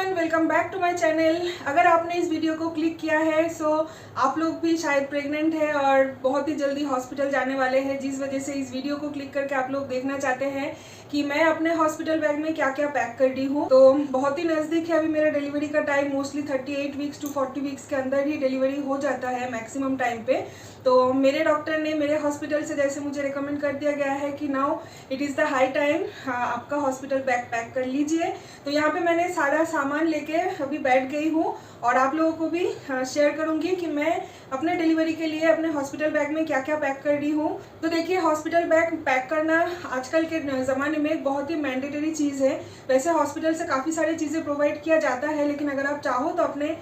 Everyone, welcome back to my channel. अगर आपने इस वीडियो को क्लिक किया है सो आप लोग भी शायद प्रेग्नेंट है और बहुत ही जल्दी हॉस्पिटल जाने वाले हैं, जिस वजह से इस वीडियो को क्लिक करके आप लोग देखना चाहते हैं कि मैं अपने हॉस्पिटल बैग में क्या क्या पैक कर दी हूँ। तो बहुत ही नज़दीक है अभी मेरा डिलीवरी का time. Mostly 38 weeks to 40 weeks के अंदर ही डिलीवरी हो जाता है मैक्सिमम टाइम पे। तो मेरे डॉक्टर ने मेरे हॉस्पिटल से जैसे मुझे रिकमेंड कर दिया गया है कि now it is the high time, आपका हॉस्पिटल बैग पैक कर लीजिए। तो यहाँ पे मैंने सारा सामान लेके अभी बैठ गई हूँ और आप लोगों को भी शेयर करूँगी कि मैं अपने डिलीवरी के लिए अपने हॉस्पिटल बैग में क्या क्या पैक कर रही हूँ। तो देखिए, हॉस्पिटल बैग पैक करना आजकल के ज़माने में एक बहुत ही मैंडेटरी चीज़ है। वैसे हॉस्पिटल से काफ़ी सारी चीज़ें प्रोवाइड किया जाता है, लेकिन अगर आप चाहो तो अपने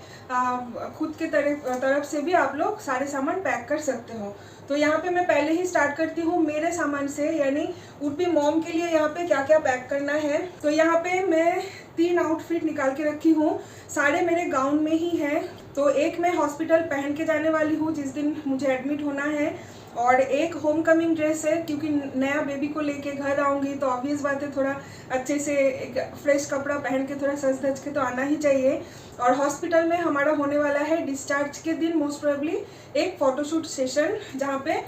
खुद के तरफ से भी आप लोग सारे सामान पैक कर सकते हो। तो यहाँ पे मैं पहले ही स्टार्ट करती हूँ मेरे सामान से, यानी उर्पी मॉम के लिए यहाँ पे क्या क्या पैक करना है। तो यहाँ पे मैं 3 आउटफिट निकाल के रखी हूँ, सारे मेरे गाउन में ही हैं। तो एक मैं हॉस्पिटल पहन के जाने वाली हूँ जिस दिन मुझे एडमिट होना है, और एक होम कमिंग ड्रेस है क्योंकि नया बेबी को लेके घर आऊँगी तो ऑब्वियस बात है थोड़ा अच्छे से एक फ्रेश कपड़ा पहन के थोड़ा सज धज के तो आना ही चाहिए। और हॉस्पिटल में हमारा होने वाला है डिस्चार्ज के दिन मोस्ट प्रोबेबली एक फ़ोटोशूट सेशन, जहाँ पे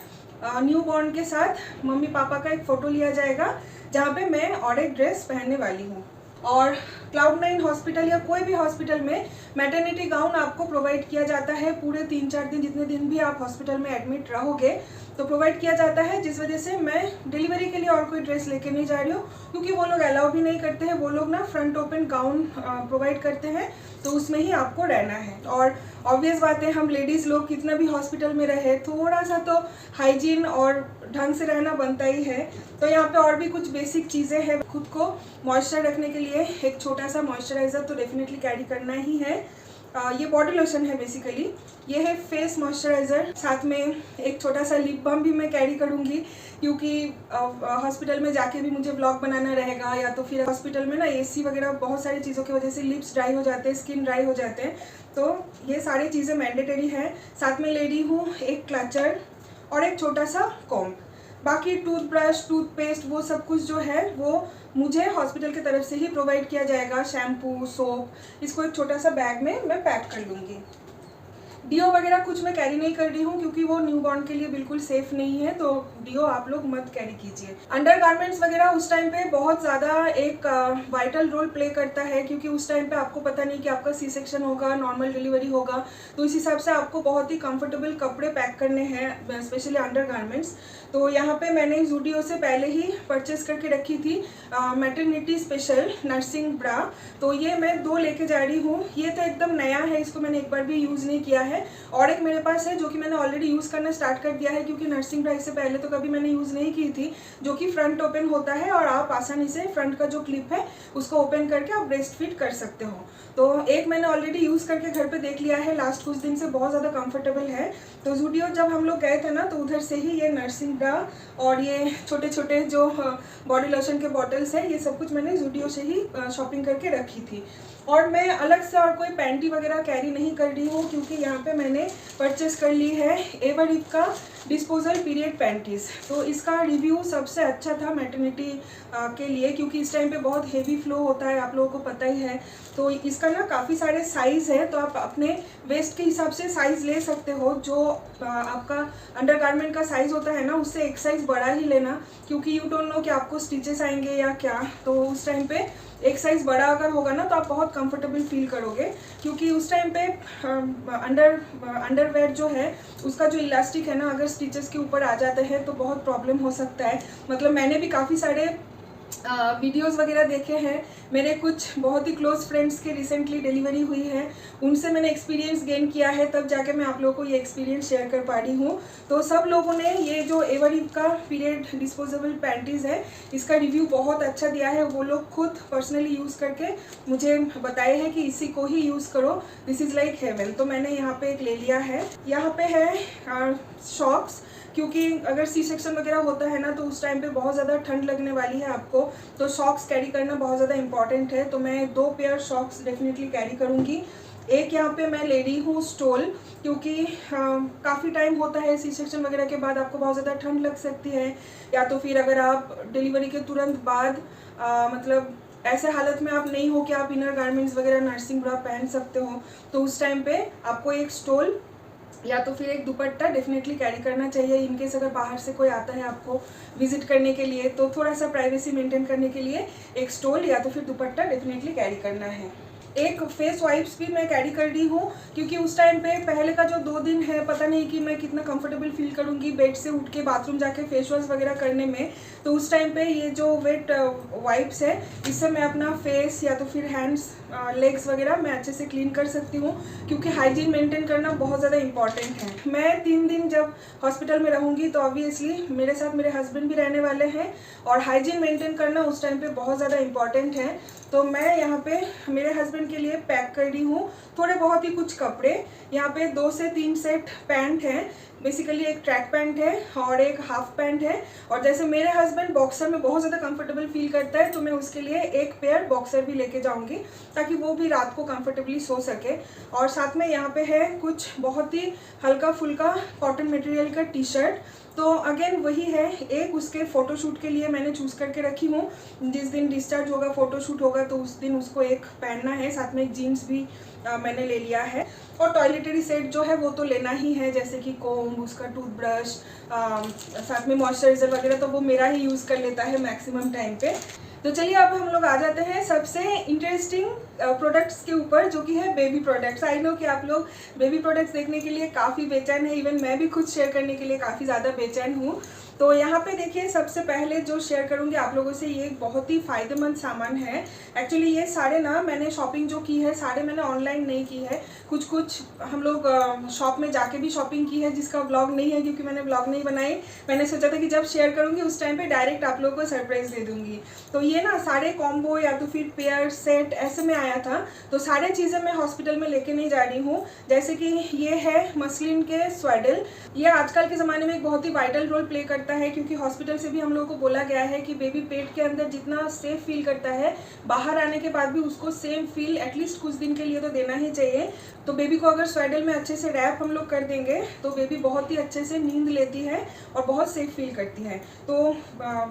न्यू बॉर्न के साथ मम्मी पापा का एक फ़ोटो लिया जाएगा, जहाँ पे मैं और एक ड्रेस पहनने वाली हूँ। और क्लाउड9 हॉस्पिटल या कोई भी हॉस्पिटल में मैटरनिटी गाउन आपको प्रोवाइड किया जाता है पूरे 3-4 दिन, जितने दिन भी आप हॉस्पिटल में एडमिट रहोगे तो प्रोवाइड किया जाता है। जिस वजह से मैं डिलीवरी के लिए और कोई ड्रेस लेके नहीं जा रही हूँ, क्योंकि वो लोग अलाउ भी नहीं करते हैं। वो लोग ना फ्रंट ओपन गाउन प्रोवाइड करते हैं, तो उसमें ही आपको रहना है। और ऑब्वियस बात है, हम लेडीज़ लोग कितना भी हॉस्पिटल में रहे थोड़ा सा तो हाइजीन और ढंग से रहना बनता ही है। तो यहाँ पे और भी कुछ बेसिक चीज़ें हैं। खुद को मॉइस्चर रखने के लिए एक छोटा सा मॉइस्चराइज़र तो डेफिनेटली कैरी करना ही है। ये बॉडी लोशन है बेसिकली, ये है फेस मॉइस्चराइज़र। साथ में एक छोटा सा लिप बाम भी मैं कैरी करूँगी, क्योंकि हॉस्पिटल में जाके भी मुझे व्लॉग बनाना रहेगा, या तो फिर हॉस्पिटल में ना एसी वगैरह बहुत सारी चीज़ों की वजह से लिप्स ड्राई हो जाते हैं, स्किन ड्राई हो जाते हैं। तो ये सारी चीज़ें मैंडेटरी है। साथ में ले ली हूँ एक क्लचर और एक छोटा सा कॉम्ब। बाकी टूथब्रश, टूथपेस्ट, वो सब कुछ जो है वो मुझे हॉस्पिटल की तरफ से ही प्रोवाइड किया जाएगा। शैम्पू, सोप, इसको एक छोटा सा बैग में मैं पैक कर लूँगी। डिओ वगैरह कुछ मैं कैरी नहीं कर रही हूँ, क्योंकि वो न्यूबॉर्न के लिए बिल्कुल सेफ नहीं है, तो डिओ आप लोग मत कैरी कीजिए। अंडर गारमेंट्स वगैरह उस टाइम पे बहुत ज़्यादा एक वाइटल रोल प्ले करता है, क्योंकि उस टाइम पे आपको पता नहीं कि आपका सी सेक्शन होगा, नॉर्मल डिलीवरी होगा, तो इस हिसाब से आपको बहुत ही कंफर्टेबल कपड़े पैक करने हैं, स्पेशली अंडर गारमेंट्स। तो यहाँ पे मैंने ज़ूडियो से पहले ही परचेस करके रखी थी मैटरनिटी स्पेशल नर्सिंग ब्रा। तो ये मैं 2 लेके जा रही हूँ। ये तो एकदम नया है, इसको मैंने एक बार भी यूज़ नहीं किया है। और एक मेरे पास है जो कि मैंने ऑलरेडी यूज़ करना स्टार्ट कर दिया है, क्योंकि नर्सिंग ब्रा इससे पहले तो कभी मैंने यूज़ नहीं की थी, जो कि फ्रंट ओपन होता है और आप आसानी से फ्रंट का जो क्लिप है उसको ओपन करके आप ब्रेस्ट फीड कर सकते हो। तो एक मैंने ऑलरेडी यूज़ करके घर पे देख लिया है लास्ट कुछ दिन से, बहुत ज़्यादा कंफर्टेबल है। तो ज़ूडियो जब हम लोग गए थे ना, तो उधर से ही ये नर्सिंग ब्रा और ये छोटे छोटे जो बॉडी लोशन के बॉटल्स हैं, ये सब कुछ मैंने ज़ूडियो से ही शॉपिंग करके रखी थी। और मैं अलग से और कोई पैंटी वगैरह कैरी नहीं कर रही हूँ, क्योंकि यहाँ पे मैंने परचेस कर ली है एवरीव का डिस्पोजल पीरियड पैंटीज़। तो इसका रिव्यू सबसे अच्छा था मैटरनिटी के लिए, क्योंकि इस टाइम पे बहुत हेवी फ्लो होता है, आप लोगों को पता ही है। तो इसका ना काफ़ी सारे साइज़ है, तो आप अपने वेस्ट के हिसाब से साइज़ ले सकते हो। जो आपका अंडरगारमेंट का साइज़ होता है ना, उससे एक साइज़ बड़ा ही लेना, क्योंकि यू डोंट नो कि आपको स्टिचेस आएंगे या क्या। तो उस टाइम पे एक साइज़ बड़ा अगर होगा ना, तो आप बहुत कंफर्टेबल फील करोगे, क्योंकि उस टाइम पे अंडरवेयर जो है उसका जो इलास्टिक है ना, अगर स्टिचेस के ऊपर आ जाते हैं तो बहुत प्रॉब्लम हो सकता है। मतलब मैंने भी काफ़ी सारे वीडियोस वगैरह देखे हैं, मेरे कुछ बहुत ही क्लोज फ्रेंड्स के रिसेंटली डिलीवरी हुई है, उनसे मैंने एक्सपीरियंस गेन किया है, तब जाके मैं आप लोगों को ये एक्सपीरियंस शेयर कर पा रही हूँ। तो सब लोगों ने ये जो एवरीव का पीरियड डिस्पोजेबल पैंटीज़ है, इसका रिव्यू बहुत अच्छा दिया है। वो लोग खुद पर्सनली यूज़ करके मुझे बताए हैं कि इसी को ही यूज़ करो, दिस इज़ लाइक हेवन। तो मैंने यहाँ पे एक ले लिया है। यहाँ पे है शॉक्स, क्योंकि अगर सी सेक्शन वगैरह होता है ना, तो उस टाइम पे बहुत ज़्यादा ठंड लगने वाली है आपको, तो शॉक्स कैरी करना बहुत ज़्यादा इंपॉर्टेंट है। तो मैं 2 पेयर शॉक्स डेफिनेटली कैरी करूँगी। एक यहाँ पे मैं ले रही हूँ स्टोल, क्योंकि काफ़ी टाइम होता है सी सेक्शन वगैरह के बाद आपको बहुत ज़्यादा ठंड लग सकती है, या तो फिर अगर आप डिलीवरी के तुरंत बाद मतलब ऐसे हालत में आप नहीं हो कि आप इनर गारमेंट्स वगैरह नर्सिंग ब्रा पहन सकते हो, तो उस टाइम पे आपको एक स्टोल या तो फिर एक दुपट्टा डेफिनेटली कैरी करना चाहिए। इनकेस अगर बाहर से कोई आता है आपको विजिट करने के लिए, तो थोड़ा सा प्राइवेसी मेंटेन करने के लिए एक स्टोल या तो फिर दुपट्टा डेफिनेटली कैरी करना है। एक फेस वाइप्स भी मैं कैरी कर रही हूँ, क्योंकि उस टाइम पे पहले का जो 2 दिन है पता नहीं कि मैं कितना कंफर्टेबल फील करूँगी बेड से उठ के बाथरूम जाके फेस वॉश वगैरह करने में। तो उस टाइम पे ये जो वेट वाइप्स है, इससे मैं अपना फेस या तो फिर हैंड्स लेग्स वगैरह मैं अच्छे से क्लीन कर सकती हूँ, क्योंकि हाइजीन मेंटेन करना बहुत ज़्यादा इंपॉर्टेंट है। मैं 3 दिन जब हॉस्पिटल में रहूँगी तो ऑब्वियसली मेरे साथ मेरे हस्बैंड भी रहने वाले हैं, और हाइजीन मेंटेन करना उस टाइम पे बहुत ज़्यादा इंपॉर्टेंट है। तो मैं यहाँ पे मेरे हस्बैंड के लिए पैक कर रही हूँ थोड़े बहुत ही कुछ कपड़े। यहाँ पे 2 से 3 सेट पैंट हैं, बेसिकली एक ट्रैक पैंट है और एक हाफ पैंट है। और जैसे मेरे हस्बैंड बॉक्सर में बहुत ज़्यादा कंफर्टेबल फील करता है, तो मैं उसके लिए एक पेयर बॉक्सर भी लेके जाऊंगी, ताकि वो भी रात को कंफर्टेबली सो सके। और साथ में यहाँ पे है कुछ बहुत ही हल्का फुल्का कॉटन मटेरियल का टी शर्ट। तो अगेन वही है, एक उसके फ़ोटोशूट के लिए मैंने चूज़ करके रखी हूँ। जिस दिन डिस्चार्ज होगा, फ़ोटोशूट होगा, तो उस दिन उसको एक पहनना है। साथ में एक जीन्स भी मैंने ले लिया है। और टॉयलेटरी सेट जो है वो तो लेना ही है, जैसे कि कोम्ब, उसका टूथब्रश, साथ में मॉइस्चराइज़र वगैरह, तो वो मेरा ही यूज़ कर लेता है मैक्सिमम टाइम पे। तो चलिए अब हम लोग आ जाते हैं सबसे इंटरेस्टिंग प्रोडक्ट्स के ऊपर, जो कि है बेबी प्रोडक्ट्स। आई नो कि आप लोग बेबी प्रोडक्ट्स देखने के लिए काफ़ी बेचैन है, इवन मैं भी खुद शेयर करने के लिए काफ़ी ज़्यादा बेचैन हूँ। तो यहाँ पे देखिए, सबसे पहले जो शेयर करूँगी आप लोगों से, ये बहुत ही फ़ायदेमंद सामान है। एक्चुअली ये सारे ना मैंने शॉपिंग जो की है, सारे मैंने ऑनलाइन नहीं की है, कुछ कुछ हम लोग शॉप में जाके भी शॉपिंग की है, जिसका व्लॉग नहीं है क्योंकि मैंने व्लॉग नहीं बनाई। मैंने सोचा था कि जब शेयर करूँगी उस टाइम पे डायरेक्ट आप लोगों को सरप्राइज़ दे दूँगी। तो ये ना सारे कॉम्बो या तो फिर पेयर सेट ऐसे में आया था, तो सारे चीज़ें मैं हॉस्पिटल में लेके नहीं जा रही हूँ। जैसे कि ये है मसलिन के स्वेडल। ये आजकल के ज़माने में एक बहुत ही वाइटल रोल प्ले करता है, क्योंकि हॉस्पिटल से भी हम लोगों को बोला गया है कि बेबी पेट के अंदर जितना सेफ फील करता है, बाहर आने के बाद भी उसको सेम फील एटलीस्ट कुछ दिन के लिए तो देना ही चाहिए। तो बेबी को अगर स्वेडल में अच्छे से रैप हम लोग कर देंगे, तो बेबी बहुत ही अच्छे से नींद लेती है और बहुत सेफ फील करती है। तो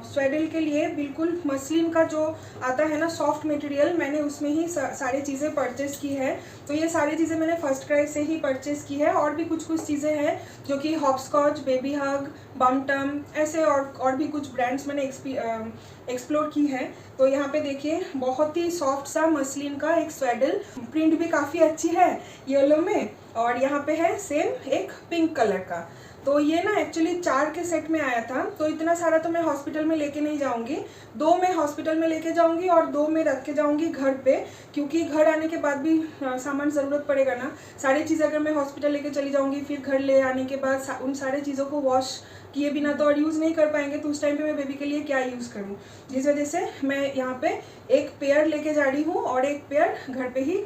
स्वेडल के लिए बिल्कुल मसलिन का जो आता है ना सॉफ्ट मटेरियल, मैंने उसमें ही सारी चीज़ें परचेस की है। तो ये सारी चीज़ें मैंने फर्स्ट क्राई से ही परचेस की है, और भी कुछ कुछ चीज़ें हैं जो कि हॉपस्कॉच, बेबी हग, बमटम, ऐसे और भी कुछ ब्रांड्स मैंने एक्सप्लोर की है। तो यहाँ पे देखिए, बहुत ही सॉफ्ट सा मसलिन का एक स्वेडल, प्रिंट भी काफ़ी अच्छी है येलो में, और यहाँ पे है सेम एक पिंक कलर का। तो ये ना एक्चुअली 4 के सेट में आया था, तो इतना सारा तो मैं हॉस्पिटल में लेके नहीं जाऊंगी। 2 मैं हॉस्पिटल में लेके जाऊंगी और 2 मैं रख के जाऊंगी घर पे, क्योंकि घर आने के बाद भी सामान ज़रूरत पड़ेगा ना। सारी चीज़ अगर मैं हॉस्पिटल लेके चली जाऊंगी, फिर घर ले आने के बाद उन सारे चीज़ों को वॉश किए बिना तो और यूज़ नहीं कर पाएंगे, तो उस टाइम पे मैं बेबी के लिए क्या यूज़ करूँ। जिस वजह से मैं यहाँ पे एक पेयर लेके जा रही हूँ, और एक पेयर घर पे ही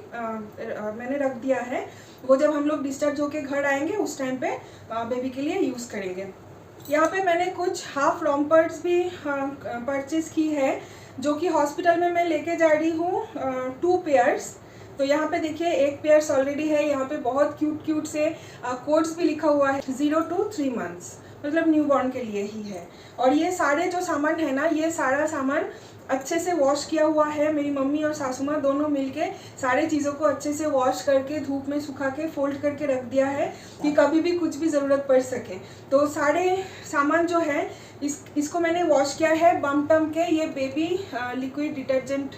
मैंने रख दिया है। वो जब हम लोग डिस्चार्ज होके घर आएंगे उस टाइम पे बेबी के लिए यूज़ करेंगे। यहाँ पे मैंने कुछ हाफ रॉम्पर्स भी परचेज़ की है, जो कि हॉस्पिटल में मैं लेके जा रही हूँ 2 पेयर्स। तो यहाँ पे देखिए, एक पेयर्स ऑलरेडी है। यहाँ पे बहुत क्यूट से कोड्स भी लिखा हुआ है, 0 to 3 months, मतलब न्यूबॉर्न के लिए ही है। और ये सारे जो सामान है ना, ये सारा सामान अच्छे से वॉश किया हुआ है। मेरी मम्मी और सासू माँ दोनों मिलके सारे चीज़ों को अच्छे से वॉश करके धूप में सुखा के फोल्ड करके रख दिया है, कि कभी भी कुछ भी ज़रूरत पड़ सके। तो सारे सामान जो है इसको मैंने वॉश किया है बमटम के ये बेबी लिक्विड डिटर्जेंट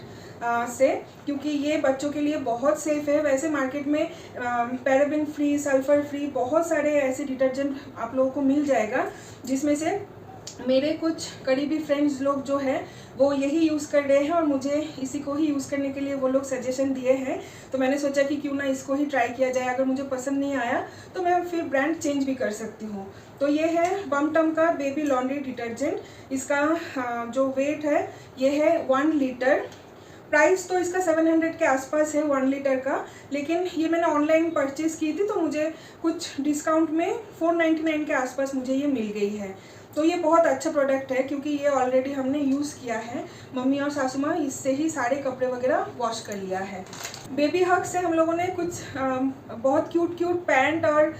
से, क्योंकि ये बच्चों के लिए बहुत सेफ़ है। वैसे मार्केट में पैराबेन फ्री, सल्फ़र फ्री बहुत सारे ऐसे डिटर्जेंट आप लोगों को मिल जाएगा, जिसमें से मेरे कुछ करीबी फ्रेंड्स लोग जो है वो यही यूज़ कर रहे हैं, और मुझे इसी को ही यूज़ करने के लिए वो लोग सजेशन दिए हैं। तो मैंने सोचा कि क्यों ना इसको ही ट्राई किया जाए। अगर मुझे पसंद नहीं आया तो मैं फिर ब्रांड चेंज भी कर सकती हूँ। तो ये है बमटम का बेबी लॉन्ड्री डिटर्जेंट। इसका जो वेट है ये है 1 लीटर। प्राइस तो इसका 700 के आसपास है 1 लीटर का, लेकिन ये मैंने ऑनलाइन परचेज़ की थी, तो मुझे कुछ डिस्काउंट में 499 के आसपास मुझे ये मिल गई है। तो ये बहुत अच्छा प्रोडक्ट है क्योंकि ये ऑलरेडी हमने यूज़ किया है। मम्मी और सासू माँ इससे ही सारे कपड़े वगैरह वॉश कर लिया है। बेबी हग से हम लोगों ने कुछ बहुत क्यूट पैंट और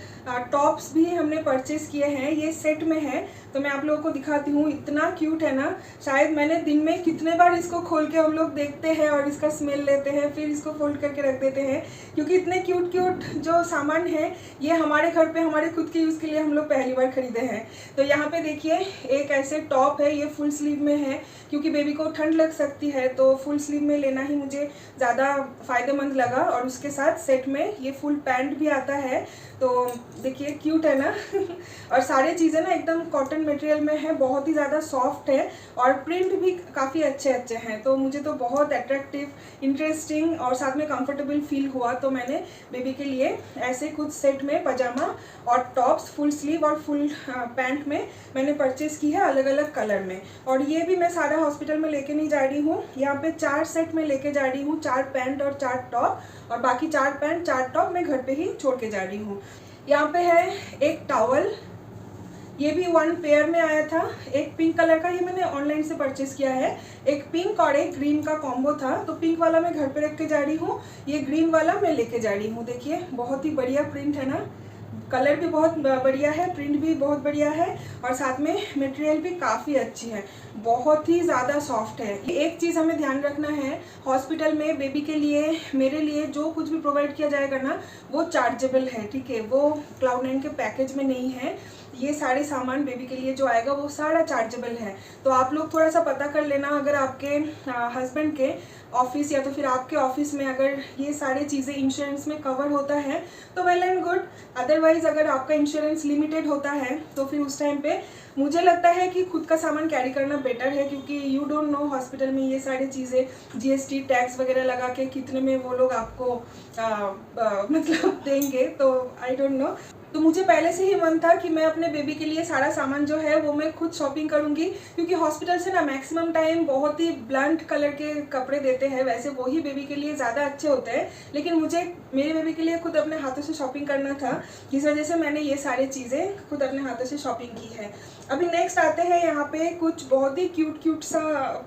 टॉप्स भी हमने परचेज़ किए हैं। ये सेट में है तो मैं आप लोगों को दिखाती हूँ। इतना क्यूट है ना, शायद मैंने दिन में कितने बार इसको खोल के हम लोग देखते हैं और इसका स्मेल लेते हैं, फिर इसको फोल्ड करके रख देते हैं क्योंकि इतने क्यूट जो सामान है ये हमारे घर पे हमारे खुद के यूज़ के लिए हम लोग पहली बार खरीदे हैं। तो यहाँ पे देखिए एक ऐसे टॉप है, ये फुल स्लीव में है क्योंकि बेबी को ठंड लग सकती है तो फुल स्लीव में लेना ही मुझे ज़्यादा फ़ायदेमंद लगा। और उसके साथ सेट में ये फुल पैंट भी आता है। तो देखिए क्यूट है ना और सारी चीज़ें ना एकदम कॉटन मटेरियल में है, बहुत ही ज़्यादा सॉफ्ट है और प्रिंट भी काफ़ी अच्छे हैं। तो मुझे तो बहुत अट्रैक्टिव, इंटरेस्टिंग और साथ में कंफर्टेबल फील हुआ। तो मैंने बेबी के लिए ऐसे कुछ सेट में पजामा और टॉप्स फुल स्लीव और फुल पैंट में मैंने परचेज़ की है अलग अलग कलर में। और ये भी मैं सारा हॉस्पिटल में लेके नहीं जा रही हूँ, यहाँ पे 4 सेट में लेके जा रही हूँ, 4 पैंट और 4 टॉप, और बाकी 4 पैंट 4 टॉप मैं घर पे ही छोड़ के जा रही हूँ। यहाँ पे है एक टॉवल, ये भी 1 पेयर में आया था। एक पिंक कलर का, ये मैंने ऑनलाइन से परचेस किया है। एक पिंक और एक ग्रीन का कॉम्बो था, तो पिंक वाला मैं घर पे रख के जा रही हूँ, ये ग्रीन वाला मैं लेके जा रही हूँ। देखिए बहुत ही बढ़िया प्रिंट है ना, कलर भी बहुत बढ़िया है, प्रिंट भी बहुत बढ़िया है और साथ में मटेरियल भी काफ़ी अच्छी है, बहुत ही ज़्यादा सॉफ्ट है। एक चीज़ हमें ध्यान रखना है, हॉस्पिटल में बेबी के लिए, मेरे लिए जो कुछ भी प्रोवाइड किया जाएगा ना वो चार्जेबल है, ठीक है, वो Cloud9 के पैकेज में नहीं है। ये सारे सामान बेबी के लिए जो आएगा वो सारा चार्जेबल है। तो आप लोग थोड़ा सा पता कर लेना, अगर आपके हस्बैंड के ऑफिस या तो फिर आपके ऑफिस में अगर ये सारी चीज़ें इंश्योरेंस में कवर होता है तो वेल एंड गुड। अदरवाइज़ अगर आपका इंश्योरेंस लिमिटेड होता है तो फिर उस टाइम पे मुझे लगता है कि खुद का सामान कैरी करना बेटर है, क्योंकि यू डोंट नो हॉस्पिटल में ये सारी चीज़ें GST टैक्स वगैरह लगा के कितने में वो लोग आपको मतलब देंगे, तो आई डोंट नो। तो मुझे पहले से ही मन था कि मैं अपने बेबी के लिए सारा सामान जो है वो मैं खुद शॉपिंग करूंगी, क्योंकि हॉस्पिटल से ना मैक्सिमम टाइम बहुत ही ब्लंट कलर के कपड़े देते हैं, वैसे वही बेबी के लिए ज़्यादा अच्छे होते हैं, लेकिन मुझे मेरे बेबी के लिए खुद अपने हाथों से शॉपिंग करना था, जिस वजह से मैंने ये सारी चीज़ें खुद अपने हाथों से शॉपिंग की है। अभी नेक्स्ट आते हैं यहाँ पे कुछ बहुत ही क्यूट सा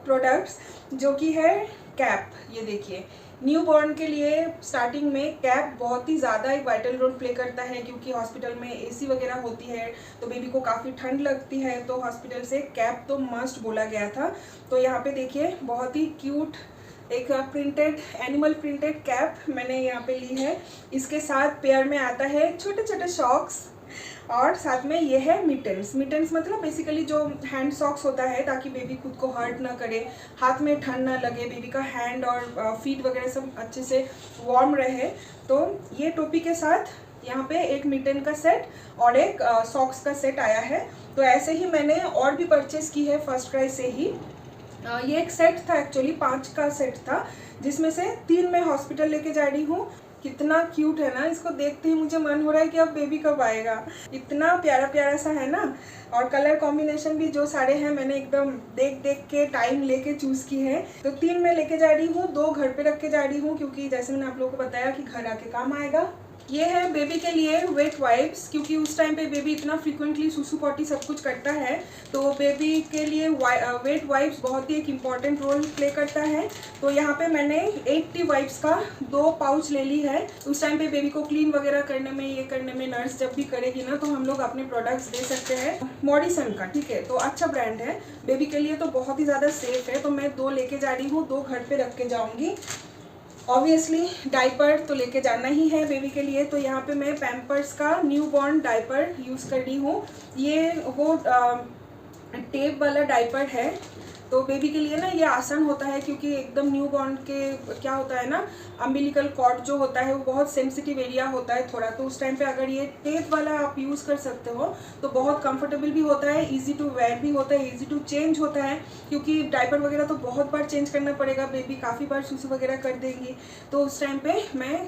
प्रोडक्ट्स, जो कि है कैप। ये देखिए, न्यू बॉर्न के लिए स्टार्टिंग में कैप बहुत ही ज़्यादा एक वाइटल रोल प्ले करता है, क्योंकि हॉस्पिटल में AC वगैरह होती है तो बेबी को काफ़ी ठंड लगती है, तो हॉस्पिटल से कैप तो मस्ट बोला गया था। तो यहाँ पे देखिए बहुत ही क्यूट एक प्रिंटेड, एनिमल प्रिंटेड कैप मैंने यहाँ पे ली है। इसके साथ पेयर में आता है छोटे छोटे सॉक्स और साथ में ये है मिटन्स। मिटन्स मतलब बेसिकली जो हैंड सॉक्स होता है, ताकि बेबी खुद को हर्ट ना करे, हाथ में ठंड ना लगे, बेबी का हैंड और फीट वगैरह सब अच्छे से वार्म रहे। तो ये टोपी के साथ यहाँ पे एक मिटन का सेट और एक सॉक्स का सेट आया है। तो ऐसे ही मैंने और भी परचेस की है फर्स्ट क्राई से ही। ये एक सेट था, एक्चुअली 5 का सेट था, जिसमें से 3 मैं हॉस्पिटल लेके जा रही हूँ। कितना क्यूट है ना, इसको देखते ही मुझे मन हो रहा है कि अब बेबी कब आएगा, इतना प्यारा प्यारा सा है ना। और कलर कॉम्बिनेशन भी जो सारे हैं मैंने एकदम देख देख के टाइम लेके चूज़ की है। तो 3 मैं लेके जा रही हूँ, 2 घर पे रख के जा रही हूँ, क्योंकि जैसे मैंने आप लोगों को बताया कि घर आके काम आएगा। ये है बेबी के लिए वेट वाइप्स, क्योंकि उस टाइम पे बेबी इतना फ्रीक्वेंटली सुसु पॉटी सब कुछ करता है, तो बेबी के लिए वेट वाइप्स बहुत ही एक इम्पॉर्टेंट रोल प्ले करता है। तो यहाँ पे मैंने 80 वाइप्स का 2 पाउच ले ली है। उस टाइम पे बेबी को क्लीन वगैरह करने में, ये करने में नर्स जब भी करेगी ना, तो हम लोग अपने प्रोडक्ट्स दे सकते हैं मॉडिसन का, ठीक है, तो अच्छा ब्रांड है, बेबी के लिए तो बहुत ही ज़्यादा सेफ है। तो मैं 2 लेके जा रही हूँ, 2 घर पे रख के जाऊँगी। ऑब्वियसली डाइपर तो लेके जाना ही है बेबी के लिए, तो यहाँ पे मैं पैम्पर्स का न्यू बॉर्न डाइपर यूज़ कर रही हूँ। ये वो टेप वाला डाइपर है, तो बेबी के लिए ना ये आसान होता है, क्योंकि एकदम न्यू बॉर्न के क्या होता है ना, अम्बिलिकल कॉर्ड जो होता है वो बहुत सेंसिटिव एरिया होता है थोड़ा, तो उस टाइम पे अगर ये टेप वाला आप यूज़ कर सकते हो तो बहुत कंफर्टेबल भी होता है, इजी टू वेयर भी होता है, इजी टू चेंज होता है, क्योंकि डाइपर वगैरह तो बहुत बार चेंज करना पड़ेगा, बेबी काफ़ी बार सुसु वगैरह कर देंगी। तो उस टाइम पे मैं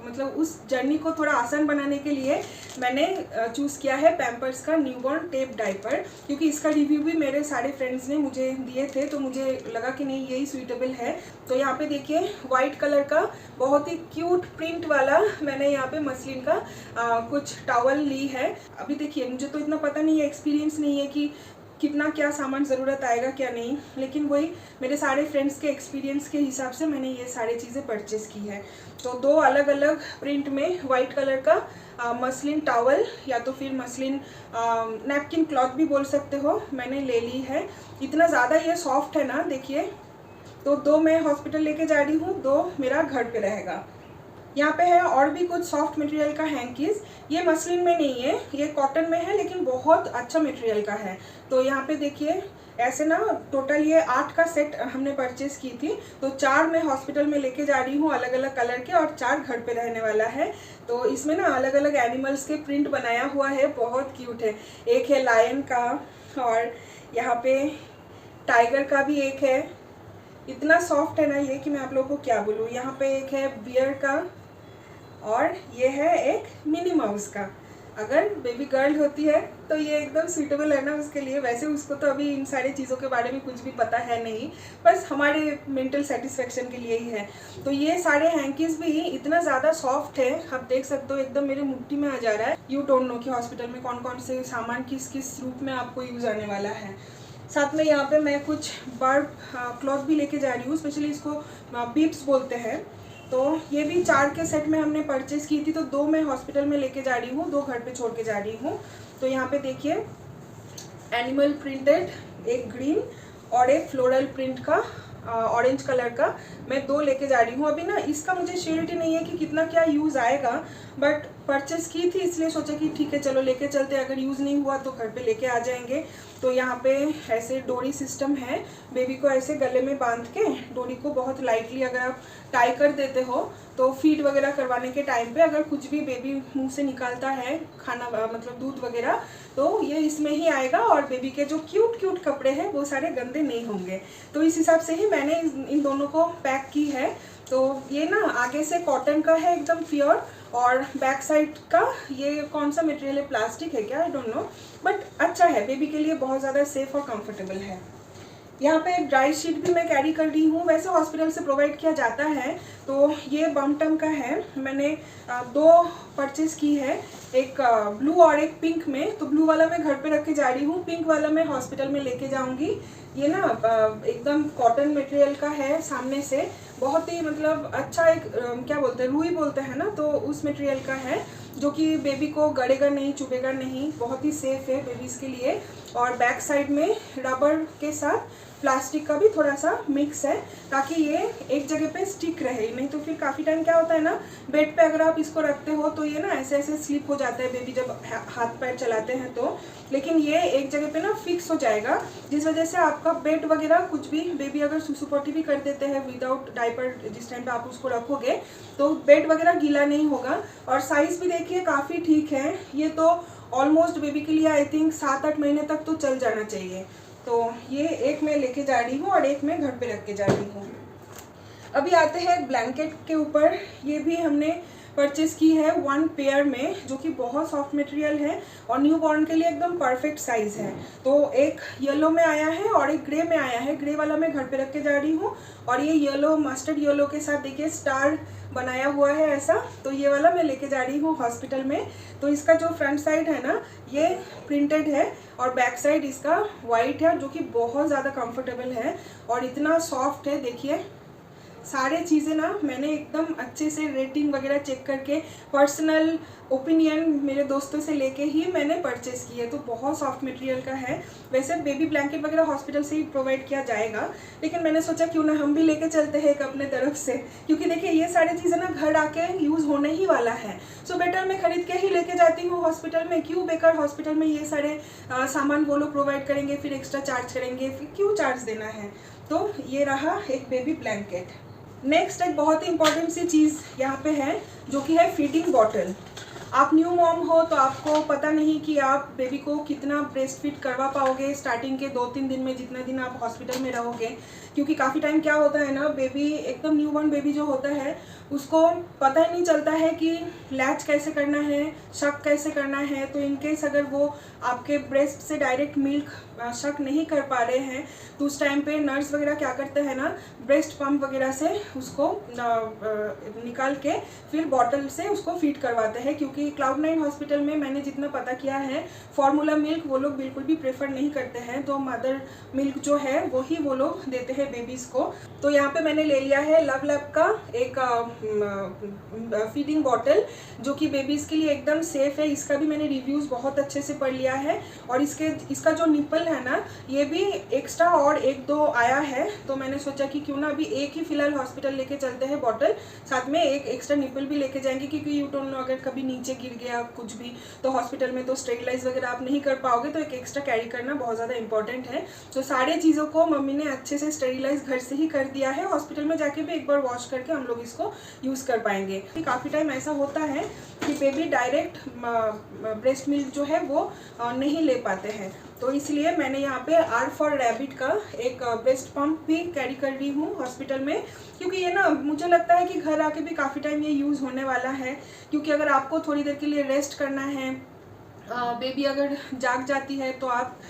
मतलब उस जर्नी को थोड़ा आसान बनाने के लिए मैंने चूज़ किया है पैम्पर्स का न्यूबॉर्न टेप डाइपर, क्योंकि इसका रिव्यू भी मेरे सारे फ्रेंड्स ने मुझे दिए थे, तो मुझे लगा कि नहीं यही सूटेबल है। तो यहाँ पे देखिए वाइट कलर का बहुत ही क्यूट प्रिंट वाला मैंने यहाँ पे मसलिन का कुछ टॉवल ली है। अभी देखिए मुझे तो इतना पता नहीं है, एक्सपीरियंस नहीं है कि कितना क्या सामान ज़रूरत आएगा क्या नहीं, लेकिन वही मेरे सारे फ्रेंड्स के एक्सपीरियंस के हिसाब से मैंने ये सारी चीज़ें परचेज़ की है। तो 2 अलग अलग प्रिंट में वाइट कलर का मसलिन टॉवल या तो फिर मसलिन नैपकिन क्लॉथ भी बोल सकते हो, मैंने ले ली है। इतना ज़्यादा ये सॉफ्ट है ना, देखिए। तो 2 मैं हॉस्पिटल लेके जा रही हूँ, 2 मेरा घर पे रहेगा। यहाँ पे है और भी कुछ सॉफ्ट मटेरियल का हैंकीज़। ये मसलिन में नहीं है, ये कॉटन में है, लेकिन बहुत अच्छा मटेरियल का है। तो यहाँ पे देखिए ऐसे ना टोटल ये 8 का सेट हमने परचेज़ की थी। तो 4 मैं हॉस्पिटल में लेके जा रही हूँ अलग अलग कलर के, और 4 घर पे रहने वाला है। तो इसमें ना अलग अलग एनिमल्स के प्रिंट बनाया हुआ है, बहुत क्यूट है। एक है लायन का, और यहाँ पे टाइगर का भी एक है। इतना सॉफ्ट है ना ये कि मैं आप लोगों को क्या बोलूँ। यहाँ पे एक है बियर का, और ये है एक मिनी माउस का। अगर बेबी गर्ल होती है तो ये एकदम सूटेबल है ना उसके लिए। वैसे उसको तो अभी इन सारी चीज़ों के बारे में कुछ भी पता है नहीं, बस हमारे मेंटल सेटिस्फेक्शन के लिए ही है। तो ये सारे हैंकीज़ भी इतना ज़्यादा सॉफ्ट है, आप देख सकते हो, एकदम मेरे मुट्ठी में आ जा रहा है। यू डोंट नो कि हॉस्पिटल में कौन कौन से सामान किस किस रूप में आपको यूज़ आने वाला है। साथ में यहाँ पे मैं कुछ बर्ड क्लॉथ भी लेके जा रही हूँ, स्पेशली इसको बीप्स बोलते हैं। तो ये भी 4 के सेट में हमने परचेज़ की थी। तो 2 मैं हॉस्पिटल में लेके जा रही हूँ, 2 घर पे छोड़ के जा रही हूँ। तो यहाँ पे देखिए एनिमल प्रिंटेड, एक ग्रीन और एक फ्लोरल प्रिंट का ऑरेंज कलर का मैं 2 लेके जा रही हूँ। अभी ना इसका मुझे श्योरिटी नहीं है कि कितना क्या यूज़ आएगा, बट परचेज़ की थी इसलिए सोचा कि ठीक है चलो लेके चलते, अगर यूज़ नहीं हुआ तो घर पे लेके आ जाएंगे। तो यहाँ पे ऐसे डोरी सिस्टम है, बेबी को ऐसे गले में बांध के डोरी को बहुत लाइटली अगर आप टाई कर देते हो तो फीड वगैरह करवाने के टाइम पे अगर कुछ भी बेबी मुंह से निकालता है खाना मतलब दूध वगैरह, तो ये इसमें ही आएगा और बेबी के जो क्यूट क्यूट कपड़े हैं वो सारे गंदे नहीं होंगे। तो इस हिसाब से ही मैंने इन दोनों को पैक की है। तो ये ना आगे से कॉटन का है एकदम प्योर, और बैक साइड का ये कौन सा मटेरियल है, प्लास्टिक है क्या, आई डोंट नो, बट अच्छा है, बेबी के लिए बहुत ज़्यादा सेफ और कंफर्टेबल है। यहाँ पे एक ड्राई शीट भी मैं कैरी कर रही हूँ, वैसे हॉस्पिटल से प्रोवाइड किया जाता है। तो ये बमटम का है, मैंने 2 परचेज़ की है, एक ब्लू और एक पिंक में। तो ब्लू वाला मैं घर पे रख के जा रही हूँ, पिंक वाला मैं हॉस्पिटल में लेके जाऊँगी। ये ना एकदम कॉटन मटेरियल का है, सामने से बहुत ही मतलब अच्छा, एक क्या बोलते हैं, रुई बोलते हैं ना, तो उस मटेरियल का है जो कि बेबी को गड़ेगा नहीं, चुभेगा नहीं, बहुत ही सेफ़ है बेबीज़ के लिए। और बैक साइड में रबर के साथ प्लास्टिक का भी थोड़ा सा मिक्स है, ताकि ये एक जगह पे स्टिक रहे। नहीं तो फिर काफ़ी टाइम क्या होता है ना, बेड पे अगर आप इसको रखते हो तो ये ना ऐसे ऐसे स्लिप हो जाता है बेबी जब हाथ पैर चलाते हैं तो। लेकिन ये एक जगह पे ना फिक्स हो जाएगा, जिस वजह से आपका बेड वगैरह कुछ भी, बेबी अगर सुसु पोटी भी कर देते हैं विदाउट डायपर, जिस टाइम पे आप उसको रखोगे तो बेड वगैरह गीला नहीं होगा। और साइज़ भी देखिए काफ़ी ठीक है, ये तो ऑलमोस्ट बेबी के लिए आई थिंक 7-8 महीने तक तो चल जाना चाहिए। तो ये एक मैं लेके जा रही हूँ और एक मैं घर पे रख के जा रही हूँ। अभी आते हैं ब्लैंकेट के ऊपर। ये भी हमने परचेज़ की है 1 पेयर में, जो कि बहुत सॉफ्ट मटेरियल है और न्यू बॉर्न के लिए एकदम परफेक्ट साइज़ है। तो एक येलो में आया है और एक ग्रे में आया है। ग्रे वाला मैं घर पे रख के जा रही हूँ, और ये येलो मस्टर्ड येलो के साथ देखिए स्टार बनाया हुआ है ऐसा। तो ये वाला मैं लेके जा रही हूँ हॉस्पिटल में। तो इसका जो फ्रंट साइड है ना ये प्रिंटेड है, और बैक साइड इसका वाइट है, जो कि बहुत ज़्यादा कंफर्टेबल है और इतना सॉफ्ट है। देखिए सारे चीज़ें ना मैंने एकदम अच्छे से रेटिंग वगैरह चेक करके, पर्सनल ओपिनियन मेरे दोस्तों से लेके ही मैंने परचेज़ की है। तो बहुत सॉफ्ट मटेरियल का है। वैसे बेबी ब्लैंकेट वगैरह हॉस्पिटल से ही प्रोवाइड किया जाएगा, लेकिन मैंने सोचा क्यों ना हम भी लेके चलते हैं एक अपने तरफ से, क्योंकि देखिए ये सारी चीज़ें ना घर आके यूज़ होने ही वाला है। सो बेटर मैं खरीद के ही लेके जाती हूँ हॉस्पिटल में। क्यों बेकार हॉस्पिटल में ये सारे सामान वो लोग प्रोवाइड करेंगे, फिर एक्स्ट्रा चार्ज करेंगे, फिर क्यों चार्ज देना है। तो ये रहा एक बेबी ब्लैंकेट। नेक्स्ट एक बहुत ही इंपॉर्टेंट सी चीज़ यहाँ पे है, जो कि है फीडिंग बॉटल। आप न्यू मॉम हो तो आपको पता नहीं कि आप बेबी को कितना ब्रेस्ट फीड करवा पाओगे स्टार्टिंग के 2-3 दिन में, जितना दिन आप हॉस्पिटल में रहोगे। क्योंकि काफ़ी टाइम क्या होता है ना, बेबी एकदम न्यूबॉर्न बेबी जो होता है उसको पता ही नहीं चलता है कि लैच कैसे करना है, शक कैसे करना है। तो इनकेस अगर वो आपके ब्रेस्ट से डायरेक्ट मिल्क शक नहीं कर पा रहे हैं तो उस टाइम पे नर्स वगैरह क्या करते हैं ना, ब्रेस्ट पंप वगैरह से उसको निकाल के फिर बॉटल से उसको फीड करवाते हैं। क्योंकि Cloud9 हॉस्पिटल में मैंने जितना पता किया है, फार्मूला मिल्क वो लोग बिल्कुल भी प्रेफर नहीं करते हैं। तो मदर मिल्क जो है वही वो लोग देते हैं बेबीज़ को। तो यहाँ पे मैंने ले लिया है लव लैब का एक फीडिंग बॉटल, जो कि बेबीज़ के लिए एकदम सेफ़ है। इसका भी मैंने रिव्यूज़ बहुत अच्छे से पढ़ लिया है। और इसका जो निपल है ना, ये भी एक्स्ट्रा और एक दो आया है। तो मैंने सोचा कि क्यों ना अभी एक ही फ़िलहाल हॉस्पिटल लेके चलते हैं बॉटल, साथ में एक एक्स्ट्रा निपल भी लेके जाएंगे। क्योंकि यू डोंट नो, अगर कभी नीचे गिर गया कुछ भी तो हॉस्पिटल में तो स्टेरिलाइज वगैरह आप नहीं कर पाओगे, तो एक एक्स्ट्रा कैरी करना बहुत ज़्यादा इंपॉर्टेंट है। तो सारे चीज़ों को मम्मी ने अच्छे से स्टेरिलाइज घर से ही कर दिया है। हॉस्पिटल में जाके भी एक बार वॉश करके हम लोग इसको यूज़ कर पाएंगे। काफ़ी टाइम ऐसा होता है कि बेबी डायरेक्ट ब्रेस्ट मिल्क जो है वो नहीं ले पाते हैं। तो इसलिए मैंने यहाँ पे R फॉर रैबिट का एक ब्रेस्ट पंप भी कैरी कर रही हूँ हॉस्पिटल में। क्योंकि ये ना मुझे लगता है कि घर आके भी काफ़ी टाइम ये यूज़ होने वाला है। क्योंकि अगर आपको थोड़ी देर के लिए रेस्ट करना है, बेबी अगर जाग जाती है तो आप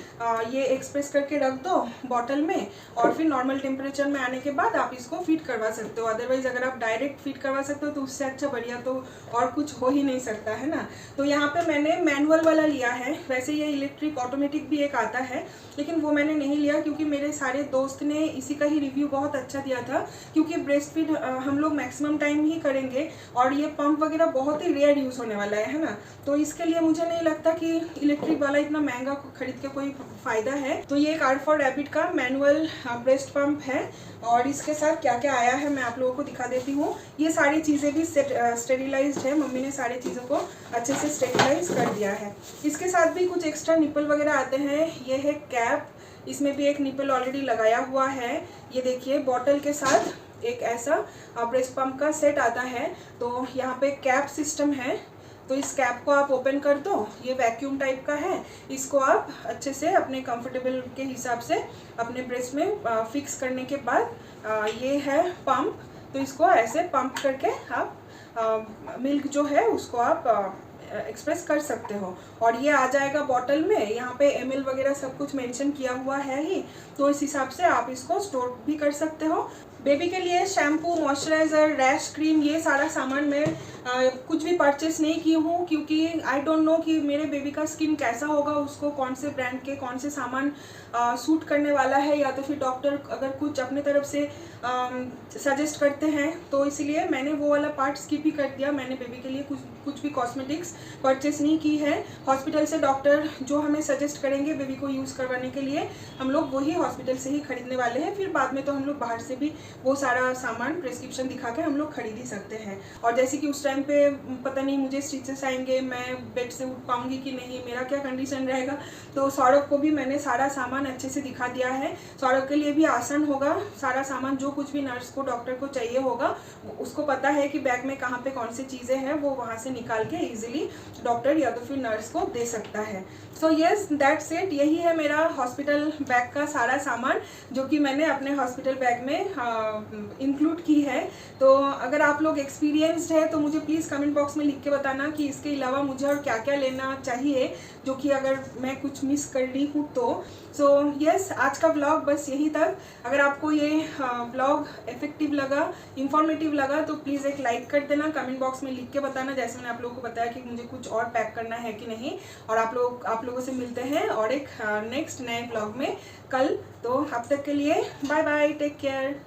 ये एक्सप्रेस करके रख दो बॉटल में, और फिर नॉर्मल टेम्परेचर में आने के बाद आप इसको फीड करवा सकते हो। अदरवाइज़ अगर आप डायरेक्ट फीड करवा सकते हो तो उससे अच्छा बढ़िया तो और कुछ हो ही नहीं सकता है ना। तो यहाँ पे मैंने मैनुअल वाला लिया है। वैसे ये इलेक्ट्रिक ऑटोमेटिक भी एक आता है, लेकिन वो मैंने नहीं लिया क्योंकि मेरे सारे दोस्त ने इसी का ही रिव्यू बहुत अच्छा दिया था। क्योंकि ब्रेस्ट फीड हम लोग मैक्सिमम टाइम ही करेंगे और ये पंप वगैरह बहुत ही रेयर यूज़ होने वाला है ना। तो इसके लिए मुझे नहीं लगता कि इलेक्ट्रिक वाला इतना महंगा खरीद के कोई फ़ायदा है। तो ये एक R फॉर रैबिट का मैनुअल ब्रेस्ट पंप है। और इसके साथ क्या क्या आया है मैं आप लोगों को दिखा देती हूँ। ये सारी चीज़ें भी स्टेरिलाइज्ड है, मम्मी ने सारी चीज़ों को अच्छे से स्टेरिलाइज कर दिया है। इसके साथ भी कुछ एक्स्ट्रा निपल वगैरह आते हैं। ये है कैप, इसमें भी एक निपल ऑलरेडी लगाया हुआ है। ये देखिए बॉटल के साथ एक ऐसा ब्रेस्ट पंप का सेट आता है। तो यहाँ पे कैप सिस्टम है, तो इस कैप को आप ओपन कर दो। ये वैक्यूम टाइप का है, इसको आप अच्छे से अपने कंफर्टेबल के हिसाब से अपने ब्रेस्ट में फिक्स करने के बाद ये है पंप। तो इसको ऐसे पंप करके आप मिल्क जो है उसको आप एक्सप्रेस कर सकते हो। और ये आ जाएगा बॉटल में। यहाँ पे ml वगैरह सब कुछ मेंशन किया हुआ है ही, तो इस हिसाब से आप इसको स्टोर भी कर सकते हो। बेबी के लिए शैम्पू, मॉइस्चराइज़र, रैश क्रीम, ये सारा सामान मैं कुछ भी परचेस नहीं की हूँ। क्योंकि आई डोंट नो कि मेरे बेबी का स्किन कैसा होगा, उसको कौन से ब्रांड के कौन से सामान सूट करने वाला है, या तो फिर डॉक्टर अगर कुछ अपने तरफ से सजेस्ट करते हैं। तो इसलिए मैंने वो वाला पार्ट स्किप ही कर दिया। मैंने बेबी के लिए कुछ भी कॉस्मेटिक्स परचेस नहीं की है। हॉस्पिटल से डॉक्टर जो हमें सजेस्ट करेंगे बेबी को यूज़ करवाने के लिए, हम लोग वही हॉस्पिटल से ही खरीदने वाले हैं। फिर बाद में तो हम लोग बाहर से भी वो सारा सामान प्रिस्क्रिप्शन दिखा के हम लोग खरीद ही सकते हैं। और जैसे कि उस टाइम पे पता नहीं मुझे स्टिचेस आएंगे, मैं बेड से उठ पाऊंगी कि नहीं, मेरा क्या कंडीशन रहेगा। तो सौरभ को भी मैंने सारा सामान अच्छे से दिखा दिया है। सौरभ के लिए भी आसान होगा। सारा सामान जो कुछ भी नर्स को, डॉक्टर को चाहिए होगा, उसको पता है कि बैग में कहाँ पे कौन सी चीज़ें हैं, वो वहाँ से निकाल के इजीली डॉक्टर या तो फिर नर्स को दे सकता है। So yes, that's it. यही है मेरा हॉस्पिटल बैग का सारा सामान जो कि मैंने अपने हॉस्पिटल बैग में इंक्लूड की है। तो अगर आप लोग एक्सपीरियंस्ड है तो मुझे प्लीज़ कमेंट बॉक्स में लिख के बताना कि इसके अलावा मुझे और क्या क्या लेना चाहिए, जो कि अगर मैं कुछ मिस कर रही हूँ तो। सो यस, आज का व्लॉग बस यहीं तक। अगर आपको ये व्लॉग इफेक्टिव लगा, इंफॉर्मेटिव लगा, तो प्लीज़ एक लाइक कर देना। कमेंट बॉक्स में लिख के बताना, जैसे मैंने आप लोगों को बताया कि मुझे कुछ और पैक करना है कि नहीं। और आप लोगों से मिलते हैं और एक नेक्स्ट नए व्लॉग में कल। तो अब तक के लिए बाय बाय, टेक केयर।